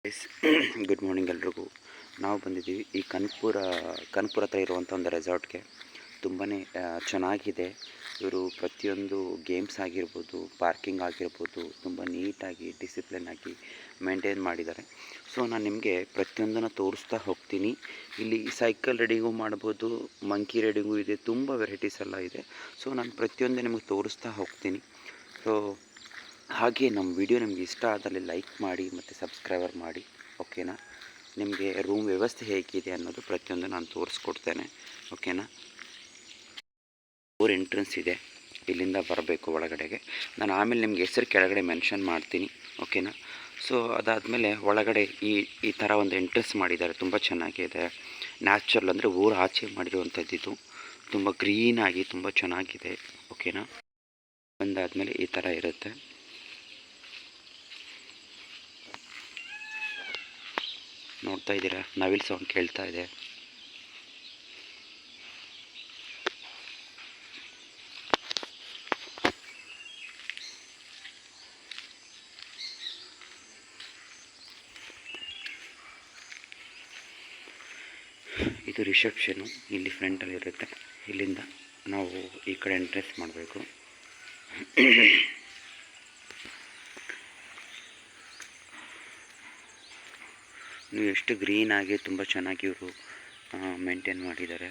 Yes good morning ಎಲ್ರಿಗೂ. ನಾವು ಬಂದಿದ್ದೀವಿ ಈ ಕನಕಪುರ ಹತ್ರ ಇರುವಂಥ ಒಂದು ರೆಸಾರ್ಟ್ಗೆ. ತುಂಬಾ ಚೆನ್ನಾಗಿದೆ. ಇವರು ಪ್ರತಿಯೊಂದು ಗೇಮ್ಸ್ ಆಗಿರ್ಬೋದು, ಪಾರ್ಕಿಂಗ್ ಆಗಿರ್ಬೋದು, ತುಂಬ ನೀಟಾಗಿ ಡಿಸಿಪ್ಲಿನ್ ಆಗಿ ಮೇಂಟೈನ್ ಮಾಡಿದ್ದಾರೆ. ಸೊ ನಾನು ನಿಮಗೆ ಪ್ರತಿಯೊಂದನ್ನು ತೋರಿಸ್ತಾ ಹೋಗ್ತೀನಿ. ಇಲ್ಲಿ ಸೈಕಲ್ ರೈಡಿಂಗು ಮಾಡ್ಬೋದು, ಮಂಕಿ ರೈಡಿಂಗು ಇದೆ, ತುಂಬ ವೆರೈಟೀಸ್ ಎಲ್ಲ ಇದೆ. ಸೊ ನಾನು ಪ್ರತಿಯೊಂದು ನಿಮಗೆ ತೋರಿಸ್ತಾ ಹೋಗ್ತೀನಿ. ಸೊ ಹಾಗೆ ನಮ್ಮ ವಿಡಿಯೋ ನಿಮಗೆ ಇಷ್ಟ ಆದಲ್ಲಿ ಲೈಕ್ ಮಾಡಿ ಮತ್ತು ಸಬ್ಸ್ಕ್ರೈಬರ್ ಮಾಡಿ, ಓಕೆನಾ. ನಿಮಗೆ ರೂಮ್ ವ್ಯವಸ್ಥೆ ಹೇಗಿದೆ ಅನ್ನೋದು ಪ್ರತಿಯೊಂದು ನಾನು ತೋರಿಸ್ಕೊಡ್ತೇನೆ, ಓಕೆನಾ. ಡೋರ್ ಎಂಟ್ರೆನ್ಸ್ ಇದೆ, ಇಲ್ಲಿಂದ ಬರಬೇಕು ಒಳಗಡೆಗೆ. ನಾನು ಆಮೇಲೆ ನಿಮಗೆ ಹೆಸರು ಕೆಳಗಡೆ ಮೆನ್ಷನ್ ಮಾಡ್ತೀನಿ, ಓಕೆನಾ. ಸೊ ಅದಾದಮೇಲೆ ಒಳಗಡೆ ಈ ಥರ ಒಂದು ಎಂಟ್ರೆನ್ಸ್ ಮಾಡಿದ್ದಾರೆ, ತುಂಬ ಚೆನ್ನಾಗಿದೆ. ನ್ಯಾಚುರಲ್ ಅಂದರೆ ಊರು ಆಚೆ ಮಾಡಿರುವಂಥದ್ದು. ತುಂಬ ಗ್ರೀನಾಗಿ ತುಂಬ ಚೆನ್ನಾಗಿದೆ, ಓಕೆನಾ. ಬಂದಾದಮೇಲೆ ಈ ಥರ ಇರುತ್ತೆ. ನೋಡ್ತಾ ಇದ್ದೀರಾ, ನವಿಲ್ ಸೌಂಡ್ ಕೇಳ್ತಾ ಇದೆ. ಇದು ರಿಸೆಪ್ಷನು, ಇಲ್ಲಿ ಫ್ರಂಟಲ್ಲಿ ಇರುತ್ತೆ. ಇಲ್ಲಿಂದ ನಾವು ಈ ಕಡೆ ಎಂಟ್ರೆನ್ಸ್ ಮಾಡಬೇಕು. ನೀವು ಎಷ್ಟು ಗ್ರೀನಾಗಿ ತುಂಬ ಚೆನ್ನಾಗಿ ಇವರು ಮೇಂಟೈನ್ ಮಾಡಿದ್ದಾರೆ.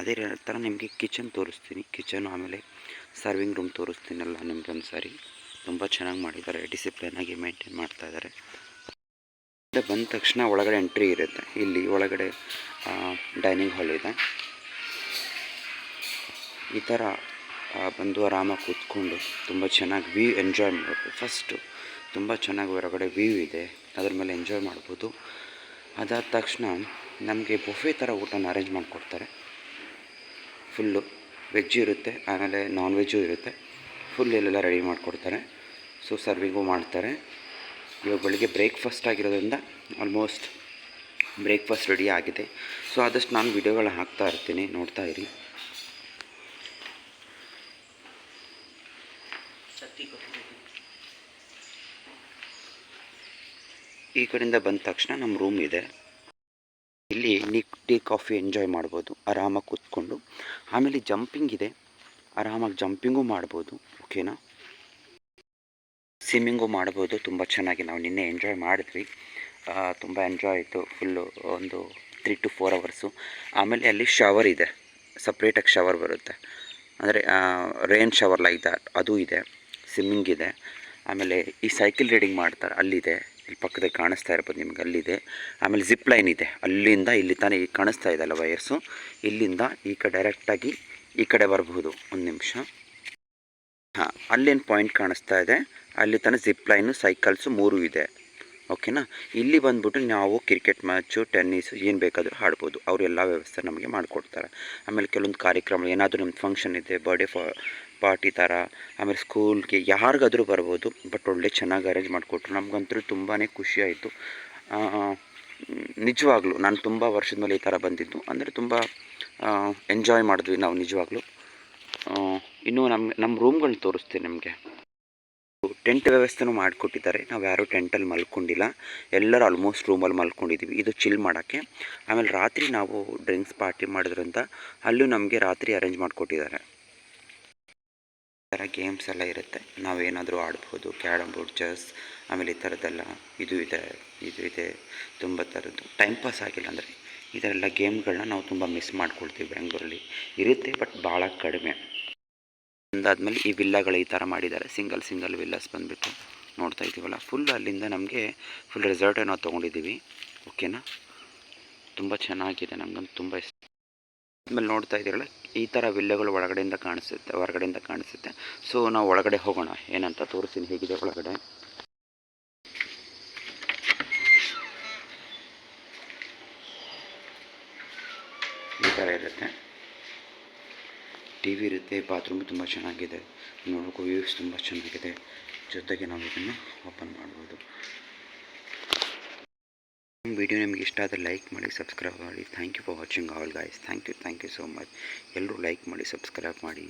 ಅದೇ ಥರ ನಿಮಗೆ ಕಿಚನ್ ತೋರಿಸ್ತೀನಿ, ಕಿಚನ್ ಆಮೇಲೆ ಸರ್ವಿಂಗ್ ರೂಮ್ ತೋರಿಸ್ತೀನಲ್ಲ ನಿಮ್ಗೆ ಒಂದು ಸಾರಿ. ತುಂಬ ಚೆನ್ನಾಗಿ ಮಾಡಿದ್ದಾರೆ, ಡಿಸಿಪ್ಲಿನಾಗಿ ಮೇಂಟೈನ್ ಮಾಡ್ತಾ ಇದ್ದಾರೆ. ಬಂದ ತಕ್ಷಣ ಒಳಗಡೆ ಎಂಟ್ರಿ ಇರುತ್ತೆ. ಇಲ್ಲಿ ಒಳಗಡೆ ಡೈನಿಂಗ್ ಹಾಲ್ ಇದೆ. ಈ ಥರ ಬಂದು ಆರಾಮಾಗಿ ಕೂತ್ಕೊಂಡು ತುಂಬ ಚೆನ್ನಾಗಿ ವ್ಯೂ ಎಂಜಾಯ್ ಮಾಡಬೇಕು. ಫಸ್ಟು ತುಂಬ ಚೆನ್ನಾಗಿ ಹೊರಗಡೆ ವ್ಯೂ ಇದೆ, ಅದ್ರ ಮೇಲೆ ಎಂಜಾಯ್ ಮಾಡ್ಬೋದು. ಅದಾದ ತಕ್ಷಣ ನಮಗೆ ಬುಫೆ ಥರ ಊಟನ ಅರೇಂಜ್ ಮಾಡಿಕೊಡ್ತಾರೆ. ಫುಲ್ಲು ವೆಜ್ಜು ಇರುತ್ತೆ, ಆಮೇಲೆ ನಾನ್ ವೆಜ್ಜು ಇರುತ್ತೆ. ಫುಲ್ ಎಲ್ಲೆಲ್ಲ ರೆಡಿ ಮಾಡಿಕೊಡ್ತಾರೆ. ಸೊ ಸರ್ವಿಂಗು ಮಾಡ್ತಾರೆ. ಇವಾಗ ಬೆಳಿಗ್ಗೆ ಬ್ರೇಕ್ಫಾಸ್ಟ್ ಆಗಿರೋದ್ರಿಂದ ಆಲ್ಮೋಸ್ಟ್ ಬ್ರೇಕ್ಫಾಸ್ಟ್ ರೆಡಿ ಆಗಿದೆ. ಸೊ ಆದಷ್ಟು ನಾನು ವಿಡಿಯೋಗಳು ಹಾಕ್ತಾ ಇರ್ತೀನಿ, ನೋಡ್ತಾ ಇರಿ. ಈ ಕಡೆಯಿಂದ ಬಂದ ತಕ್ಷಣ ನಮ್ಮ ರೂಮ್ ಇದೆ. ಇಲ್ಲಿ ಟೀ ಕಾಫಿ ಎಂಜಾಯ್ ಮಾಡ್ಬೋದು ಆರಾಮಾಗಿ ಕೂತ್ಕೊಂಡು. ಆಮೇಲೆ ಜಂಪಿಂಗ್ ಇದೆ, ಆರಾಮಾಗಿ ಜಂಪಿಂಗು ಮಾಡ್ಬೋದು, ಓಕೆನಾ. ಸ್ವಿಮ್ಮಿಂಗು ಮಾಡ್ಬೋದು. ತುಂಬ ಚೆನ್ನಾಗಿ ನಾವು ನಿನ್ನೆ ಎಂಜಾಯ್ ಮಾಡಿದ್ವಿ, ತುಂಬ ಎಂಜಾಯ್ ಆಯಿತು. ಫುಲ್ಲು ಒಂದು 3 to 4 ಅವರ್ಸು. ಆಮೇಲೆ ಅಲ್ಲಿ ಶವರ್ ಇದೆ, ಸಪ್ರೇಟಾಗಿ ಶವರ್ ಬರುತ್ತೆ, ಅಂದರೆ ರೇನ್ ಶವರ್ ಲೈಕ್ ದ್ಯಾಟ್, ಅದು ಇದೆ. ಸ್ವಿಮ್ಮಿಂಗ್ ಇದೆ. ಆಮೇಲೆ ಈ ಸೈಕಲ್ ರೈಡಿಂಗ್ ಮಾಡ್ತಾರೆ, ಅಲ್ಲಿದೆ. ಇಲ್ಲಿ ಪಕ್ಕದಲ್ಲಿ ಕಾಣಿಸ್ತಾ ಇರ್ಬೋದು ನಿಮ್ಗೆ, ಅಲ್ಲಿದೆ. ಆಮೇಲೆ ಜಿಪ್ ಲೈನ್ ಇದೆ, ಅಲ್ಲಿಂದ ಇಲ್ಲಿ ತಾನೇ ಈಗ ಕಾಣಿಸ್ತಾ ಇದೆಯಲ್ಲ ವಯರ್ಸು, ಇಲ್ಲಿಂದ ಈ ಕಡೆ ಡೈರೆಕ್ಟಾಗಿ ಈ ಕಡೆ ಬರಬಹುದು. ಒಂದು ನಿಮಿಷ, ಹಾಂ, ಅಲ್ಲೇನು ಪಾಯಿಂಟ್ ಕಾಣಿಸ್ತಾ ಇದೆ, ಅಲ್ಲಿ ತನಕ ಜಿಪ್ ಲೈನು, ಸೈಕಲ್ಸು 3 ಇದೆ, ಓಕೆನಾ. ಇಲ್ಲಿ ಬಂದ್ಬಿಟ್ಟು ನಾವು ಕ್ರಿಕೆಟ್ ಮ್ಯಾಚು, ಟೆನ್ನಿಸು ಏನು ಬೇಕಾದರೂ ಆಡ್ಬೋದು. ಅವರು ಎಲ್ಲ ವ್ಯವಸ್ಥೆ ನಮಗೆ ಮಾಡಿಕೊಡ್ತಾರೆ. ಆಮೇಲೆ ಕೆಲವೊಂದು ಕಾರ್ಯಕ್ರಮ, ಏನಾದರೂ ನಮ್ಮ ಫಂಕ್ಷನ್ ಇದೆ, ಬರ್ಡೇ ಪಾರ್ಟಿ ಥರ, ಆಮೇಲೆ ಸ್ಕೂಲ್ಗೆ ಯಾರಿಗಾದರೂ ಬರ್ಬೋದು. ಬಟ್ ಒಳ್ಳೆ ಚೆನ್ನಾಗಿ ಅರೇಂಜ್ ಮಾಡಿಕೊಟ್ರು. ನಮಗಂತೂ ತುಂಬಾ ಖುಷಿಯಾಯಿತು. ನಿಜವಾಗ್ಲೂ ನಾನು ತುಂಬ ವರ್ಷದ ಮೇಲೆ ಈ ಥರ ಬಂದಿದ್ದು, ಅಂದರೆ ತುಂಬ ಎಂಜಾಯ್ ಮಾಡಿದ್ವಿ ನಾವು ನಿಜವಾಗ್ಲೂ. ಇನ್ನೂ ನಮ್ಮ ರೂಮ್ಗಳನ್ನ ತೋರಿಸ್ತೀನಿ ನಿಮಗೆ. ಟೆಂಟ್ ವ್ಯವಸ್ಥೆನೂ ಮಾಡಿಕೊಟ್ಟಿದ್ದಾರೆ. ನಾವು ಯಾರೂ ಟೆಂಟಲ್ಲಿ ಮಲ್ಕೊಂಡಿಲ್ಲ, ಎಲ್ಲರೂ ಆಲ್ಮೋಸ್ಟ್ ರೂಮಲ್ಲಿ ಮಲ್ಕೊಂಡಿದ್ದೀವಿ. ಇದು ಚಿಲ್ ಮಾಡೋಕ್ಕೆ. ಆಮೇಲೆ ರಾತ್ರಿ ನಾವು ಡ್ರಿಂಕ್ಸ್ ಪಾರ್ಟಿ ಮಾಡೋದ್ರಿಂದ ಅಲ್ಲೂ ನಮಗೆ ರಾತ್ರಿ ಅರೇಂಜ್ ಮಾಡಿಕೊಟ್ಟಿದ್ದಾರೆ. ಈ ಥರ ಗೇಮ್ಸ್ ಎಲ್ಲ ಇರುತ್ತೆ, ನಾವೇನಾದರೂ ಆಡ್ಬೋದು. ಕ್ಯಾರಮ್ ಬೋರ್ಡ್, ಚೆಸ್, ಆಮೇಲೆ ಈ ಥರದ್ದೆಲ್ಲ ಇದು ಇದೆ. ತುಂಬ ಥರದ್ದು ಟೈಮ್ ಪಾಸ್ ಆಗಿಲ್ಲ ಅಂದರೆ ಈ ಥರ ಎಲ್ಲ ಗೇಮ್ಗಳನ್ನ ನಾವು ತುಂಬ ಮಿಸ್ ಮಾಡ್ಕೊಳ್ತೀವಿ. ಬೆಂಗಳೂರಲ್ಲಿ ಇರುತ್ತೆ, ಬಟ್ ಭಾಳ ಕಡಿಮೆ. ಅಂದಾದ್ಮೇಲೆ ಈ ವಿಲ್ಲಾಗಳು ಈ ಥರ ಮಾಡಿದ್ದಾರೆ, ಸಿಂಗಲ್ ವಿಲ್ಲಾಸ್ ಬಂದುಬಿಟ್ಟು ನೋಡ್ತಾ ಇದ್ದೀವಲ್ಲ. ಫುಲ್ ಅಲ್ಲಿಂದ ನಮಗೆ ಫುಲ್ ರೆಸಾರ್ಟೇ ನಾವು ತೊಗೊಂಡಿದ್ದೀವಿ, ಓಕೆನಾ. ತುಂಬ ಚೆನ್ನಾಗಿದೆ, ನಮಗಂತೂ ತುಂಬ ಇಷ್ಟ. ಆಮೇಲೆ ನೋಡ್ತಾ ಇದ್ದೀರಲ್ಲ, ಈ ಥರ ವಿಲ್ಲಗಳು ಒಳಗಡೆಯಿಂದ ಕಾಣಿಸುತ್ತೆ, ಹೊರಗಡೆಯಿಂದ ಕಾಣಿಸುತ್ತೆ. ಸೊ ನಾವು ಒಳಗಡೆ ಹೋಗೋಣ, ಏನಂತ ತೋರಿಸ್ತೀನಿ ಹೇಗಿದೆ ಒಳಗಡೆ. ಈ ಥರ ಇರುತ್ತೆ, ಟಿ ವಿ ಇರುತ್ತೆ, ಬಾತ್ರೂಮ್ ತುಂಬ ಚೆನ್ನಾಗಿದೆ, ನೋಡೋಕ್ಕೂ ವ್ಯೂಸ್ ತುಂಬ ಚೆನ್ನಾಗಿದೆ. ಜೊತೆಗೆ ನಾವು ಇದನ್ನು ಓಪನ್ ಮಾಡ್ಬೋದು. ವಿಡಿಯೋ ನಿಮಗೆ ಇಷ್ಟ ಆದರೆ ಲೈಕ್ ಮಾಡಿ, ಸಬ್ಸ್ಕ್ರೈಬ್ ಮಾಡಿ. Thank you for watching all guys. Thank you so much. ಎಲ್ಲರೂ ಲೈಕ್ ಮಾಡಿ, ಸಬ್ಸ್ಕ್ರೈಬ್ ಮಾಡಿ.